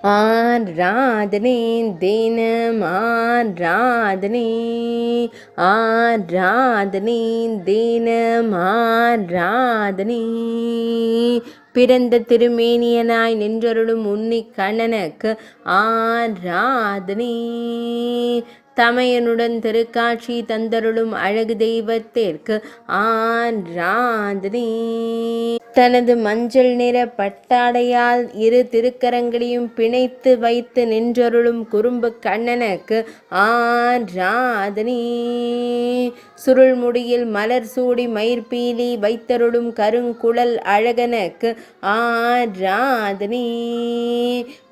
ஆராதனை தினம் ஆராதனை, ஆராதனை தினம் ஆராதனை. பிறந்த திருமேனியனாய் நின்றருளும் உன்னி கண்ணனுக்கு ஆராதனை. தமையனுடன் திருக்காட்சி தந்தருளும் அழகு தெய்வத்திற்கு ஆராதனை. தனது மஞ்சள் நிற பட்டாடையால் இரு திருக்கரங்களையும் பிணைத்து வைத்து நின்றருளும் குறும்பு கண்ணனுக்கு ஆராதனை. சுருள் முடியில் மலர் சூடி மயிர்பீலி வைத்தருளும் கருங்குழல் அழகனுக்கு ஆராதனை.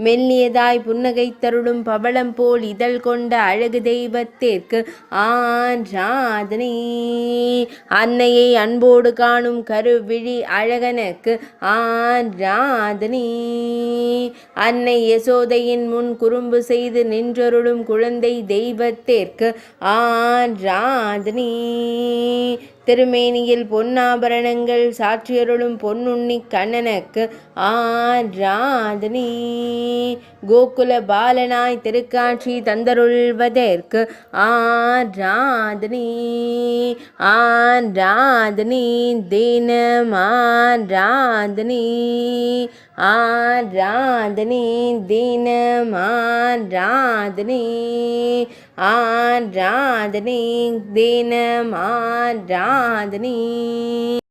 மெல்லியதாய் புன்னகைத்தருளும் பவளம் போல் இதழ் கொண்ட அழகு தெய்வத்திற்கு ஆராதனை. அன்னையை அன்போடு காணும் கருவிழி அழகனுக்கு ஆராதனை. அன்னை யசோதையின் முன் குறும்பு செய்து நின்றருளும் குழந்தை தெய்வத்திற்கு ஆராதனை. திருமேனியில் பொன்னாபரணங்கள் சாற்றியருளும் பொன்னுண்ணி கண்ணனுக்கு ஆராதனை. கோகுல பாலனாய் திருக்காட்சி தந்தருள்வதற்கு ஆராதனை. ஆராதனை தினம் ஆராதனை, ஆராதனை தினம் ஆராதனை, ஆராதனை தினம் ஆராதனை.